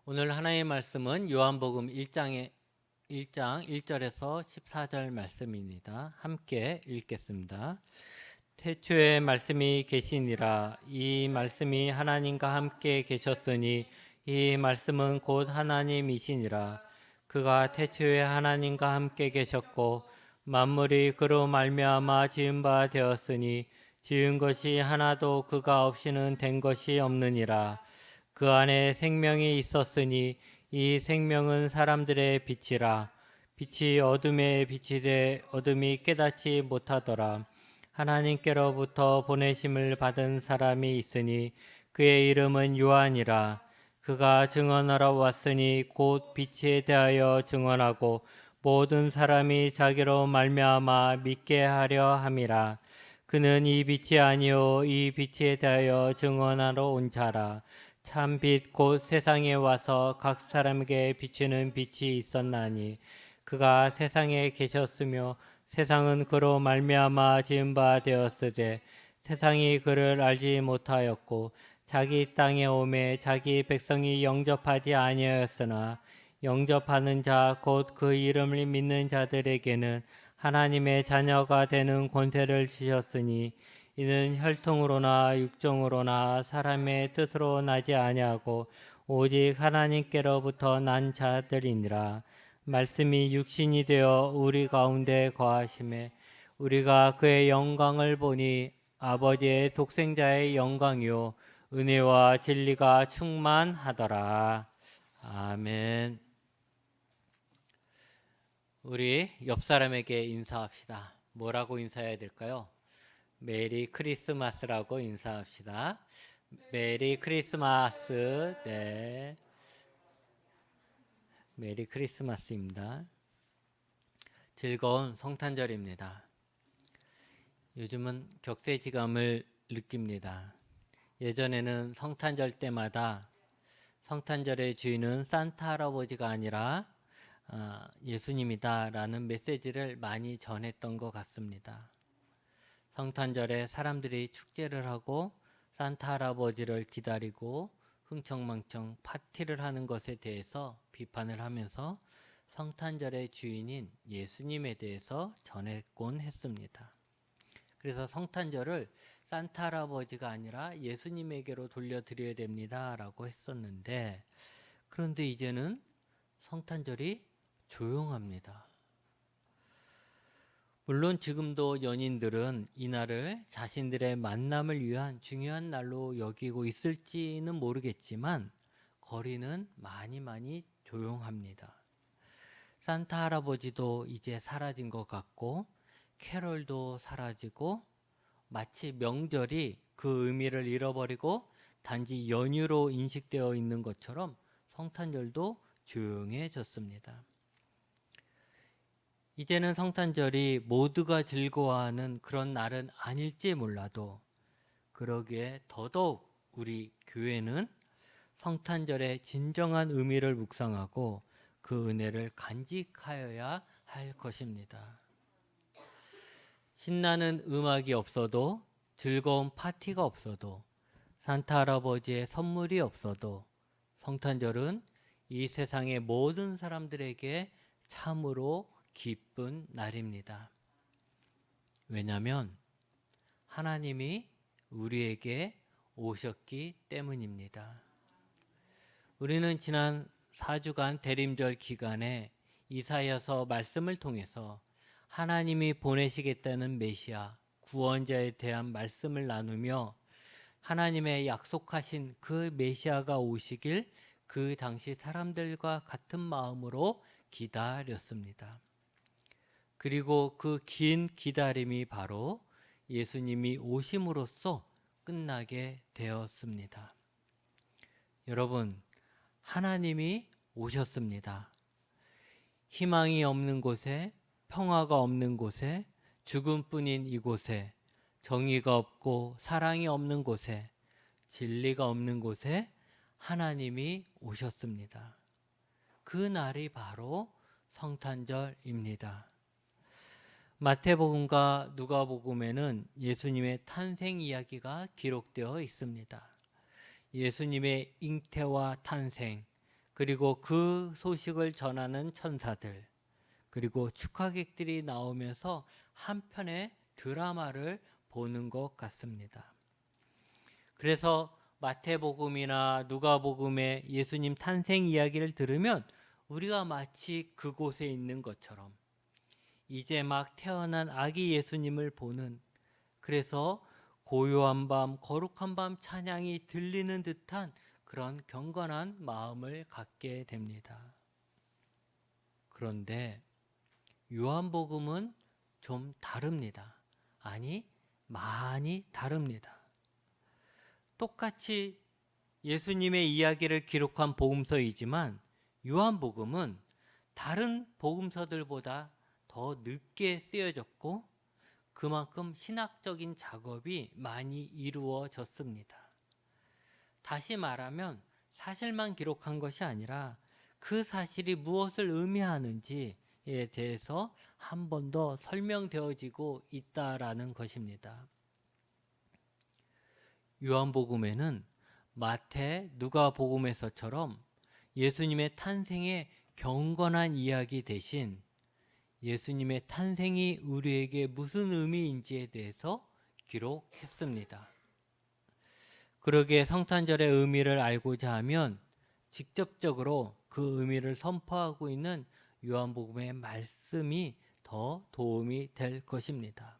오늘 하나의 말씀은 요한복음 1장 1절에서 14절 말씀입니다. 함께 읽겠습니다. 태초에 말씀이 계시니라. 이 말씀이 하나님과 함께 계셨으니 이 말씀은 곧 하나님이시니라. 그가 태초에 하나님과 함께 계셨고 만물이 그로 말미암아 지은 바 되었으니 지은 것이 하나도 그가 없이는 된 것이 없느니라. 그 안에 생명이 있었으니 이 생명은 사람들의 빛이라. 빛이 어둠에 비치되 어둠이 깨닫지 못하더라. 하나님께로부터 보내심을 받은 사람이 있으니 그의 이름은 요한이라. 그가 증언하러 왔으니 곧 빛에 대하여 증언하고 모든 사람이 자기로 말미암아 믿게 하려 함이라. 그는 이 빛이 아니요 이 빛에 대하여 증언하러 온 자라. 참 빛 곧 세상에 와서 각 사람에게 비추는 빛이 있었나니 그가 세상에 계셨으며 세상은 그로 말미암아 지은 바 되었으되 세상이 그를 알지 못하였고 자기 땅에 오매 자기 백성이 영접하지 아니하였으나 영접하는 자 곧 그 이름을 믿는 자들에게는 하나님의 자녀가 되는 권세를 주셨으니 이는 혈통으로나 육정으로나 사람의 뜻으로 나지 아니하고 오직 하나님께로부터 난 자들이니라. 말씀이 육신이 되어 우리 가운데 거하심에 우리가 그의 영광을 보니 아버지의 독생자의 영광이요 은혜와 진리가 충만하더라. 아멘. 우리 옆 사람에게 인사합시다. 뭐라고 인사해야 될까요? 메리 크리스마스라고 인사합시다. 메리 크리스마스. 네. 메리 크리스마스입니다. 즐거운 성탄절입니다. 요즘은 격세지감을 느낍니다. 예전에는 성탄절 때마다 성탄절의 주인은 산타 할아버지가 아니라 예수님이다 라는 메시지를 많이 전했던 것 같습니다. 성탄절에 사람들이 축제를 하고 산타 할아버지를 기다리고 흥청망청 파티를 하는 것에 대해서 비판을 하면서 성탄절의 주인인 예수님에 대해서 전했곤 했습니다. 그래서 성탄절을 산타 할아버지가 아니라 예수님에게로 돌려드려야 됩니다 라고 했었는데, 그런데 이제는 성탄절이 조용합니다. 물론 지금도 연인들은 이날을 자신들의 만남을 위한 중요한 날로 여기고 있을지는 모르겠지만 거리는 많이 조용합니다. 산타 할아버지도 이제 사라진 것 같고 캐롤도 사라지고 마치 명절이 그 의미를 잃어버리고 단지 연휴로 인식되어 있는 것처럼 성탄절도 조용해졌습니다. 이제는 성탄절이 모두가 즐거워하는 그런 날은 아닐지 몰라도 그러기에 더더욱 우리 교회는 성탄절의 진정한 의미를 묵상하고 그 은혜를 간직하여야 할 것입니다. 신나는 음악이 없어도 즐거운 파티가 없어도 산타 할아버지의 선물이 없어도 성탄절은 이 세상의 모든 사람들에게 참으로 기쁜 날입니다. 왜냐하면 하나님이 우리에게 오셨기 때문입니다. 우리는 지난 4주간 대림절 기간에 이사야서 말씀을 통해서 하나님이 보내시겠다는 메시아, 구원자에 대한 말씀을 나누며 하나님의 약속하신 그 메시아가 오시길 그 당시 사람들과 같은 마음으로 기다렸습니다. 그리고 그 긴 기다림이 바로 예수님이 오심으로써 끝나게 되었습니다. 여러분, 하나님이 오셨습니다. 희망이 없는 곳에, 평화가 없는 곳에, 죽음뿐인 이곳에, 정의가 없고 사랑이 없는 곳에, 진리가 없는 곳에 하나님이 오셨습니다. 그 날이 바로 성탄절입니다. 마태복음과 누가복음에는 예수님의 탄생 이야기가 기록되어 있습니다. 예수님의 잉태와 탄생, 그리고 그 소식을 전하는 천사들, 그리고 축하객들이 나오면서 한편의 드라마를 보는 것 같습니다. 그래서 마태복음이나 누가복음의 예수님 탄생 이야기를 들으면 우리가 마치 그곳에 있는 것처럼 이제 막 태어난 아기 예수님을 보는, 그래서 고요한 밤, 거룩한 밤 찬양이 들리는 듯한 그런 경건한 마음을 갖게 됩니다. 그런데 요한복음은 좀 다릅니다. 아니, 많이 다릅니다. 똑같이 예수님의 이야기를 기록한 복음서이지만 요한복음은 다른 복음서들보다 더 늦게 쓰여졌고 그만큼 신학적인 작업이 많이 이루어졌습니다. 다시 말하면 사실만 기록한 것이 아니라 그 사실이 무엇을 의미하는지에 대해서 한 번 더 설명되어지고 있다라는 것입니다. 요한복음에는 마태, 누가복음에서처럼 예수님의 탄생의 경건한 이야기 대신 예수님의 탄생이 우리에게 무슨 의미인지에 대해서 기록했습니다. 그러기에 성탄절의 의미를 알고자 하면 직접적으로 그 의미를 선포하고 있는 요한복음의 말씀이 더 도움이 될 것입니다.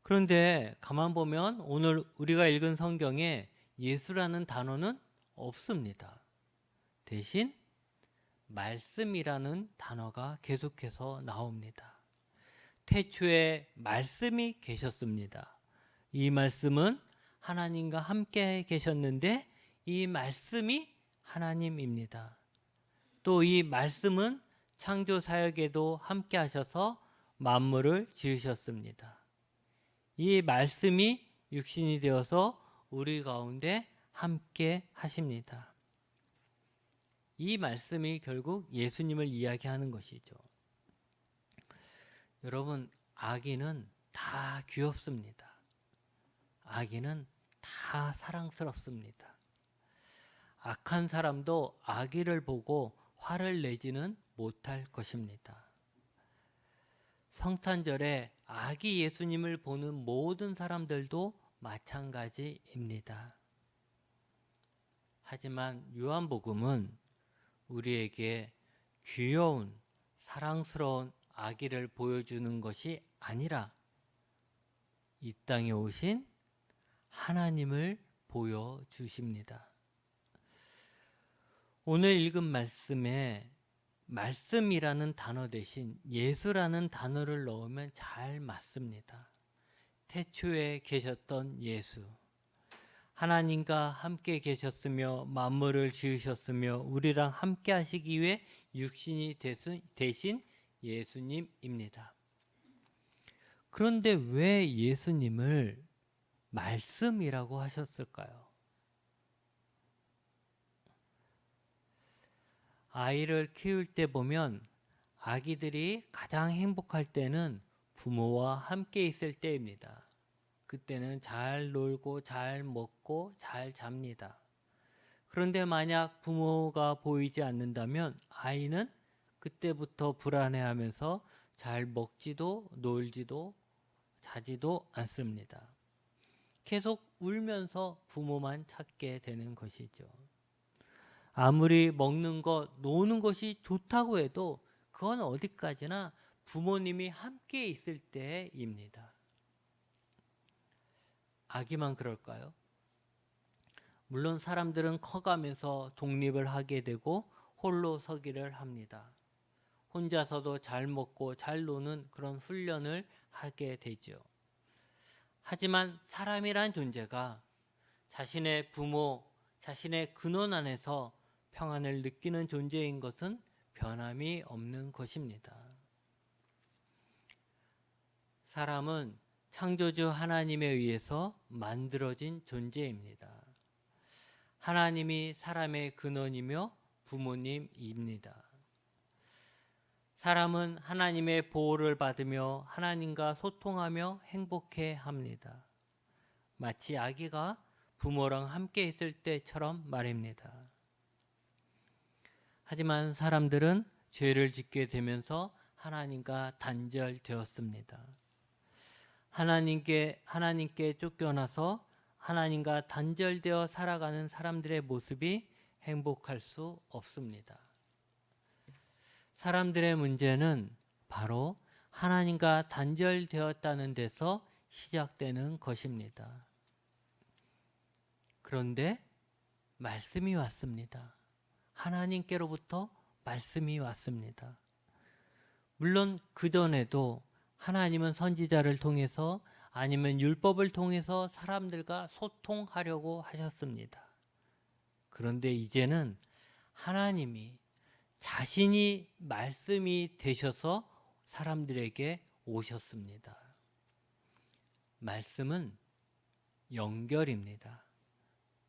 그런데 가만 보면 오늘 우리가 읽은 성경에 예수라는 단어는 없습니다. 대신 말씀이라는 단어가 계속해서 나옵니다. 태초에 말씀이 계셨습니다. 이 말씀은 하나님과 함께 계셨는데 이 말씀이 하나님입니다. 또 이 말씀은 창조 사역에도 함께 하셔서 만물을 지으셨습니다. 이 말씀이 육신이 되어서 우리 가운데 함께 하십니다. 이 말씀이 결국 예수님을 이야기하는 것이죠. 여러분, 아기는 다 귀엽습니다. 아기는 다 사랑스럽습니다. 악한 사람도 아기를 보고 화를 내지는 못할 것입니다. 성탄절에 아기 예수님을 보는 모든 사람들도 마찬가지입니다. 하지만 요한복음은 우리에게 귀여운 사랑스러운 아기를 보여주는 것이 아니라 이 땅에 오신 하나님을 보여주십니다. 오늘 읽은 말씀에 말씀이라는 단어 대신 예수라는 단어를 넣으면 잘 맞습니다. 태초에 계셨던 예수, 하나님과 함께 계셨으며 만물을 지으셨으며 우리랑 함께 하시기 위해 육신이 되신 예수님입니다. 그런데 왜 예수님을 말씀이라고 하셨을까요? 아이를 키울 때 보면 아기들이 가장 행복할 때는 부모와 함께 있을 때입니다. 그때는 잘 놀고 잘 먹고 잘 잡니다. 그런데 만약 부모가 보이지 않는다면 아이는 그때부터 불안해하면서 잘 먹지도 놀지도 자지도 않습니다. 계속 울면서 부모만 찾게 되는 것이죠. 아무리 먹는 것, 노는 것이 좋다고 해도 그건 어디까지나 부모님이 함께 있을 때입니다. 아기만 그럴까요? 물론 사람들은 커가면서 독립을 하게 되고 홀로 서기를 합니다. 혼자서도 잘 먹고 잘 노는 그런 훈련을 하게 되죠. 하지만 사람이란 존재가 자신의 부모, 자신의 근원 안에서 평안을 느끼는 존재인 것은 변함이 없는 것입니다. 사람은 창조주 하나님에 의해서 만들어진 존재입니다. 하나님이 사람의 근원이며 부모님입니다. 사람은 하나님의 보호를 받으며 하나님과 소통하며 행복해 합니다. 마치 아기가 부모랑 함께 있을 때처럼 말입니다. 하지만 사람들은 죄를 짓게 되면서 하나님과 단절되었습니다. 하나님께 쫓겨나서 하나님과 단절되어 살아가는 사람들의 모습이 행복할 수 없습니다. 사람들의 문제는 바로 하나님과 단절되었다는 데서 시작되는 것입니다. 그런데 말씀이 왔습니다. 하나님께로부터 말씀이 왔습니다. 물론 그전에도 하나님은 선지자를 통해서 아니면 율법을 통해서 사람들과 소통하려고 하셨습니다. 그런데 이제는 하나님이 자신이 말씀이 되셔서 사람들에게 오셨습니다. 말씀은 연결입니다.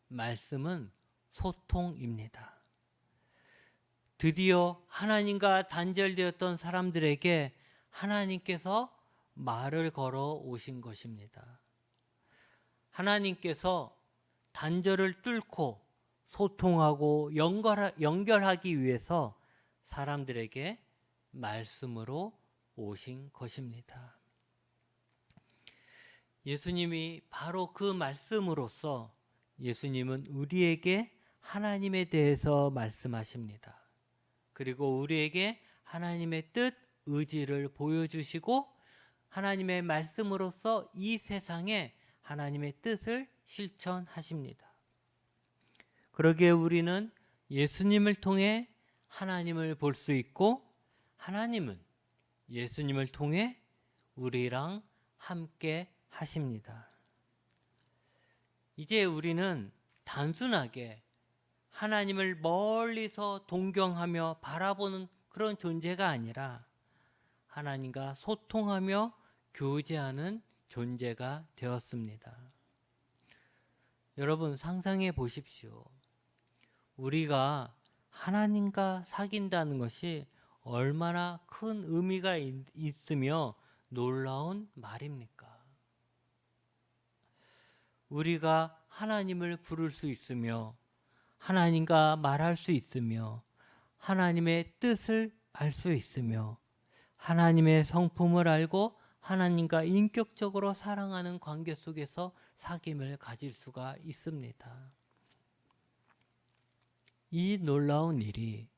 말씀은 소통입니다. 드디어 하나님과 단절되었던 사람들에게 하나님께서 말을 걸어 오신 것입니다. 하나님께서 단절을 뚫고 소통하고 연결하기 위해서 사람들에게 말씀으로 오신 것입니다. 예수님이 바로 그 말씀으로써 예수님은 우리에게 하나님에 대해서 말씀하십니다. 그리고 우리에게 하나님의 뜻, 의지를 보여주시고 하나님의 말씀으로써 이 세상에 하나님의 뜻을 실천하십니다. 그러기에 우리는 예수님을 통해 하나님을 볼 수 있고 하나님은 예수님을 통해 우리랑 함께 하십니다. 이제 우리는 단순하게 하나님을 멀리서 동경하며 바라보는 그런 존재가 아니라 하나님과 소통하며 교제하는 존재가 되었습니다. 여러분 상상해 보십시오. 우리가 하나님과 사귄다는 것이 얼마나 큰 의미가 있으며 놀라운 말입니까? 우리가 하나님을 부를 수 있으며 하나님과 말할 수 있으며 하나님의 뜻을 알 수 있으며 하나님의 성품을 알고 하나님과 인격적으로 사랑하는 관계 속에서 사귐을 가질 수가 있습니다. 이 놀라운 일이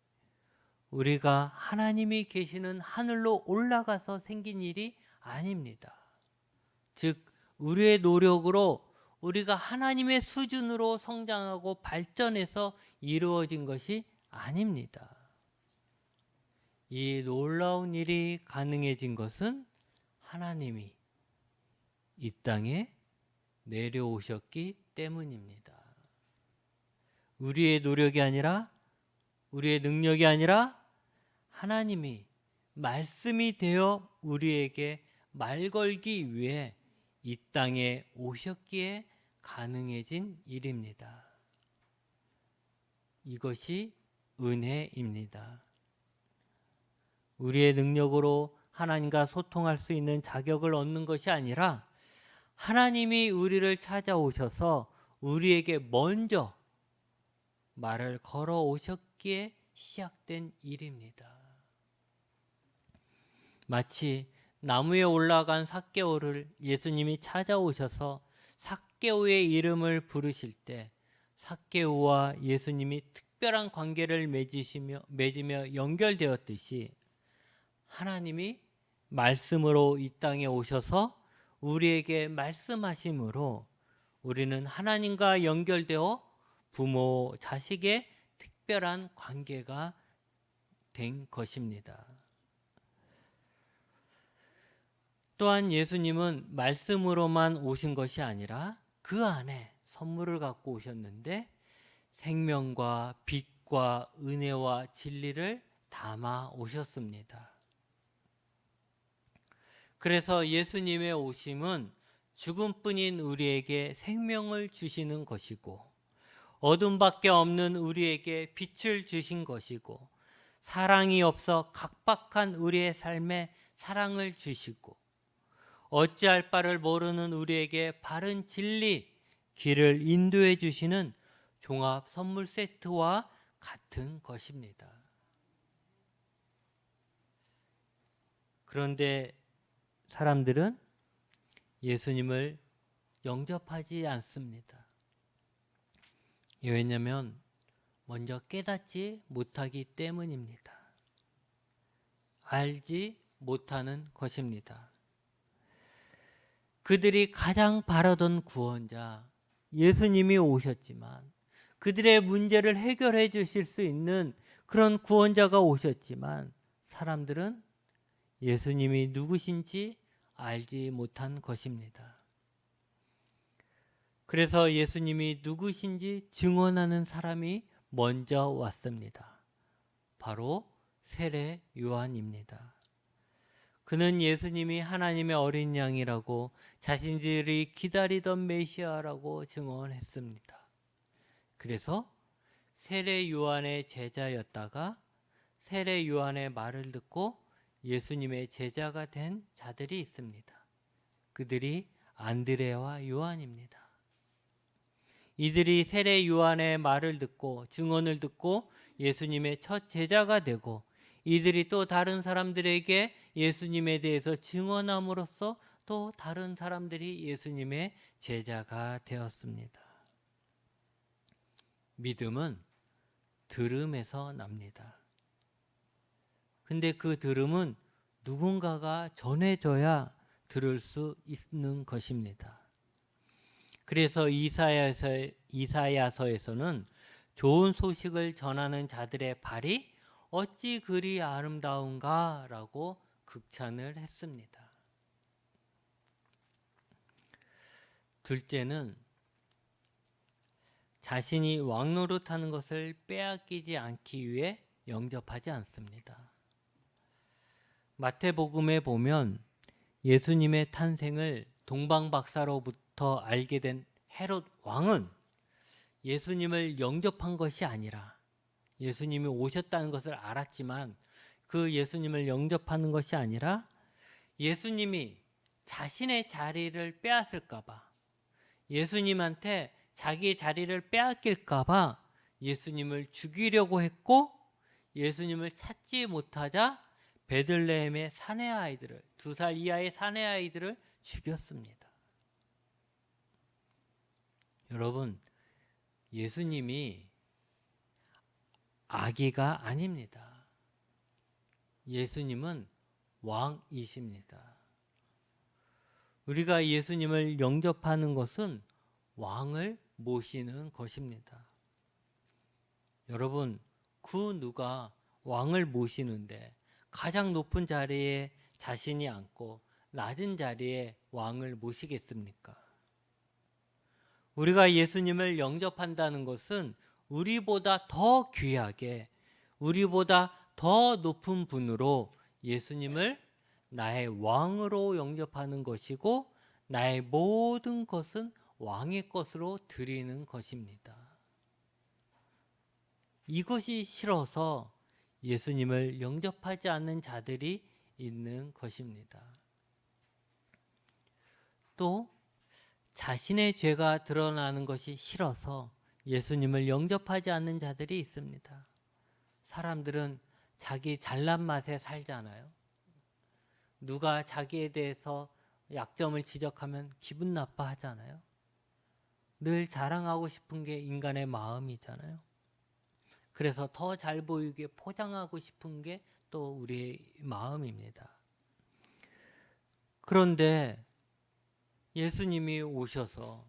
우리가 하나님이 계시는 하늘로 올라가서 생긴 일이 아닙니다. 즉 우리의 노력으로 우리가 하나님의 수준으로 성장하고 발전해서 이루어진 것이 아닙니다. 이 놀라운 일이 가능해진 것은 하나님이 이 땅에 내려오셨기 때문입니다. 우리의 노력이 아니라 우리의 능력이 아니라 하나님이 말씀이 되어 우리에게 말 걸기 위해 이 땅에 오셨기에 가능해진 일입니다. 이것이 은혜입니다. 우리의 능력으로 하나님과 소통할 수 있는 자격을 얻는 것이 아니라 하나님이 우리를 찾아오셔서 우리에게 먼저 말을 걸어 오셨기에 시작된 일입니다. 마치 나무에 올라간 삭개오를 예수님이 찾아오셔서 삭개오의 이름을 부르실 때 삭개오와 예수님이 특별한 관계를 맺으며 연결되었듯이 하나님이 말씀으로 이 땅에 오셔서 우리에게 말씀하심으로 우리는 하나님과 연결되어 부모, 자식의 특별한 관계가 된 것입니다. 또한 예수님은 말씀으로만 오신 것이 아니라 그 안에 선물을 갖고 오셨는데 생명과 빛과 은혜와 진리를 담아 오셨습니다. 그래서 예수님의 오심은 죽음뿐인 우리에게 생명을 주시는 것이고 어둠밖에 없는 우리에게 빛을 주신 것이고 사랑이 없어 각박한 우리의 삶에 사랑을 주시고 어찌할 바를 모르는 우리에게 바른 진리, 길을 인도해 주시는 종합 선물 세트와 같은 것입니다. 그런데 사람들은 예수님을 영접하지 않습니다. 왜냐하면 먼저 깨닫지 못하기 때문입니다. 알지 못하는 것입니다. 그들이 가장 바라던 구원자 예수님이 오셨지만, 그들의 문제를 해결해 주실 수 있는 그런 구원자가 오셨지만, 사람들은 예수님이 누구신지 알지 못한 것입니다. 그래서 예수님이 누구신지 증언하는 사람이 먼저 왔습니다. 바로 세례 요한입니다. 그는 예수님이 하나님의 어린 양이라고, 자신들이 기다리던 메시아라고 증언했습니다. 그래서 세례 요한의 제자였다가 세례 요한의 말을 듣고 예수님의 제자가 된 자들이 있습니다. 그들이 안드레와 요한입니다. 이들이 세례 요한의 말을 듣고 증언을 듣고 예수님의 첫 제자가 되고, 이들이 또 다른 사람들에게 예수님에 대해서 증언함으로써 또 다른 사람들이 예수님의 제자가 되었습니다. 믿음은 들음에서 납니다. 근데 그 들음은 누군가가 전해줘야 들을 수 있는 것입니다. 그래서 이사야서에서는 좋은 소식을 전하는 자들의 발이 어찌 그리 아름다운가 라고 극찬을 했습니다. 둘째는 자신이 왕노릇하는 것을 빼앗기지 않기 위해 영접하지 않습니다. 마태복음에 보면 예수님의 탄생을 동방박사로부터 알게 된 헤롯 왕은 예수님을 영접한 것이 아니라, 예수님이 오셨다는 것을 알았지만 그 예수님을 영접하는 것이 아니라 예수님이 자신의 자리를 빼앗을까봐, 예수님한테 자기 자리를 빼앗길까봐 예수님을 죽이려고 했고, 예수님을 찾지 못하자 베들레헴의 사내 아이들을, 2살 이하의 사내 아이들을 죽였습니다. 여러분, 예수님이 아기가 아닙니다. 예수님은 왕이십니다. 우리가 예수님을 영접하는 것은 왕을 모시는 것입니다. 여러분, 그 누가 왕을 모시는데 가장 높은 자리에 자신이 앉고 낮은 자리에 왕을 모시겠습니까? 우리가 예수님을 영접한다는 것은 우리보다 더 귀하게, 우리보다 더 높은 분으로 예수님을 나의 왕으로 영접하는 것이고, 나의 모든 것은 왕의 것으로 드리는 것입니다. 이것이 싫어서 예수님을 영접하지 않는 자들이 있는 것입니다. 또 자신의 죄가 드러나는 것이 싫어서 예수님을 영접하지 않는 자들이 있습니다. 사람들은 자기 잘난 맛에 살잖아요. 누가 자기에 대해서 약점을 지적하면 기분 나빠하잖아요. 늘 자랑하고 싶은 게 인간의 마음이잖아요. 그래서 더 잘 보이게 포장하고 싶은 게 또 우리의 마음입니다. 그런데 예수님이 오셔서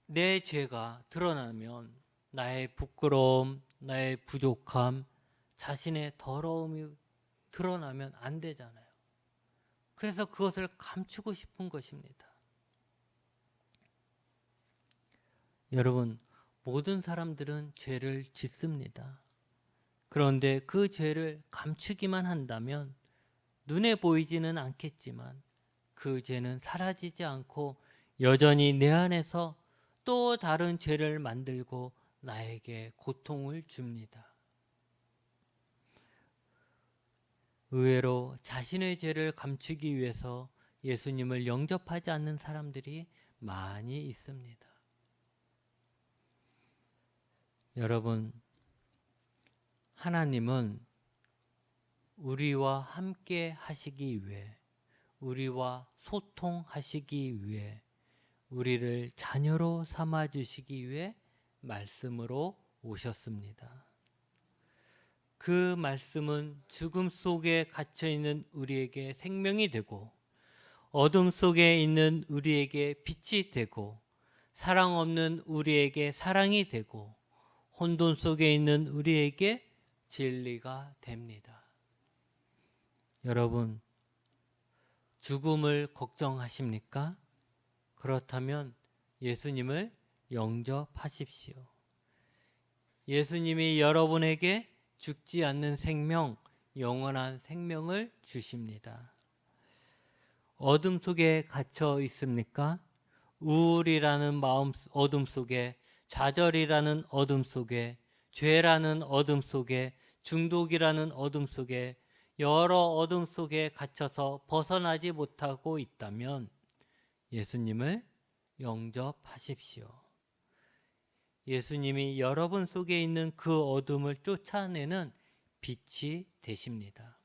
내 죄가 드러나면 나의 부끄러움, 나의 부족함, 자신의 더러움이 드러나면 안 되잖아요. 그래서 그것을 감추고 싶은 것입니다. 여러분, 모든 사람들은 죄를 짓습니다. 그런데 그 죄를 감추기만 한다면 눈에 보이지는 않겠지만 그 죄는 사라지지 않고 여전히 내 안에서 또 다른 죄를 만들고 나에게 고통을 줍니다. 의외로 자신의 죄를 감추기 위해서 예수님을 영접하지 않는 사람들이 많이 있습니다. 여러분, 하나님은 우리와 함께 하시기 위해, 우리와 소통하시기 위해, 우리를 자녀로 삼아 주시기 위해 말씀으로 오셨습니다. 그 말씀은 죽음 속에 갇혀 있는 우리에게 생명이 되고, 어둠 속에 있는 우리에게 빛이 되고, 사랑 없는 우리에게 사랑이 되고, 혼돈 속에 있는 우리에게 진리가 됩니다. 여러분, 죽음을 걱정하십니까? 그렇다면 예수님을 영접하십시오. 예수님이 여러분에게 죽지 않는 생명, 영원한 생명을 주십니다. 어둠 속에 갇혀 있습니까? 우울이라는 마음 어둠 속에, 좌절이라는 어둠 속에, 죄라는 어둠 속에, 중독이라는 어둠 속에, 여러 어둠 속에 갇혀서 벗어나지 못하고 있다면 예수님을 영접하십시오. 예수님이 여러분 속에 있는 그 어둠을 쫓아내는 빛이 되십니다.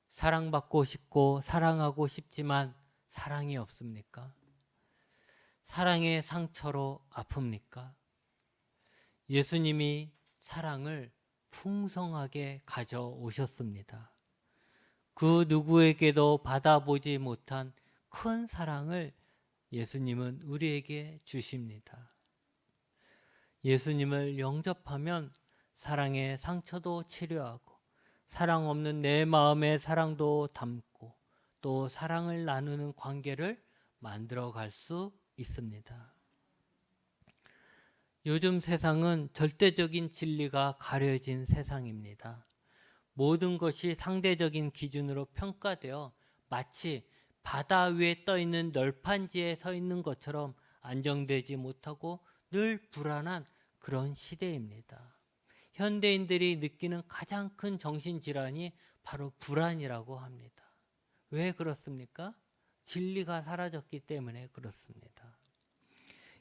사랑받고 싶고 사랑하고 싶지만 사랑이 없습니까? 사랑의 상처로 아픕니까? 예수님이 사랑을 풍성하게 가져오셨습니다. 그 누구에게도 받아보지 못한 큰 사랑을 예수님은 우리에게 주십니다. 예수님을 영접하면 사랑의 상처도 치료하고, 사랑 없는 내 마음의 사랑도 담고, 또 사랑을 나누는 관계를 만들어갈 수 있습니다. 요즘 세상은 절대적인 진리가 가려진 세상입니다. 모든 것이 상대적인 기준으로 평가되어 마치 바다 위에 떠 있는 널판지에 서 있는 것처럼 안정되지 못하고 늘 불안한 그런 시대입니다. 현대인들이 느끼는 가장 큰 정신질환이 바로 불안이라고 합니다. 왜 그렇습니까? 진리가 사라졌기 때문에 그렇습니다.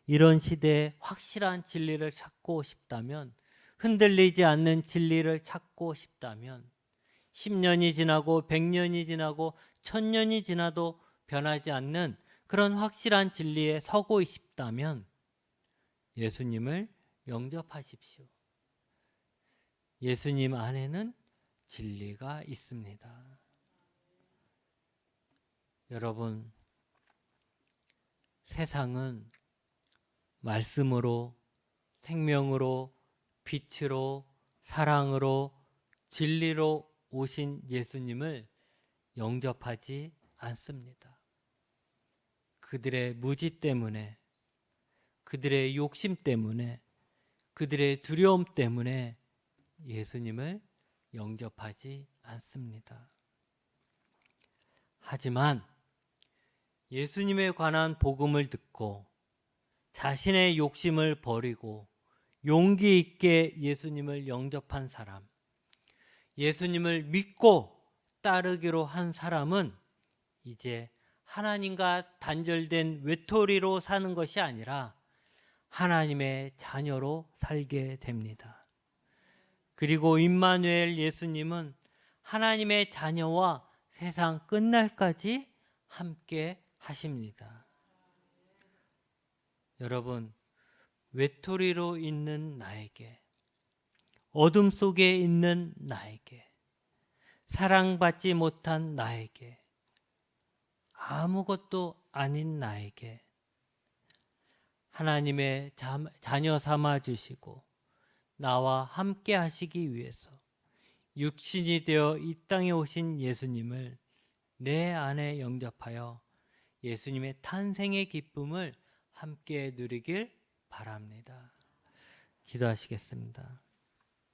이런 시대에 확실한 진리를 찾고 싶다면, 흔들리지 않는 진리를 찾고 싶다면, 10년이 지나고 100년이 지나고 1000년이 지나도 변하지 않는 그런 확실한 진리에 서고 싶다면 예수님을 영접하십시오. 예수님 안에는 진리가 있습니다. 여러분, 세상은 말씀으로, 생명으로, 빛으로, 사랑으로, 진리로 오신 예수님을 영접하지 않습니다. 그들의 무지 때문에, 그들의 욕심 때문에, 그들의 두려움 때문에 예수님을 영접하지 않습니다. 하지만 예수님에 관한 복음을 듣고 자신의 욕심을 버리고 용기 있게 예수님을 영접한 사람, 예수님을 믿고 따르기로 한 사람은 이제 하나님과 단절된 외톨이로 사는 것이 아니라 하나님의 자녀로 살게 됩니다. 그리고 임마누엘 예수님은 하나님의 자녀와 세상 끝날까지 함께 하십니다. 여러분, 외톨이로 있는 나에게, 어둠 속에 있는 나에게, 사랑받지 못한 나에게, 아무것도 아닌 나에게 하나님의 자녀 삼아 주시고 나와 함께 하시기 위해서 육신이 되어 이 땅에 오신 예수님을 내 안에 영접하여 예수님의 탄생의 기쁨을 함께 누리길 바랍니다. 기도하시겠습니다.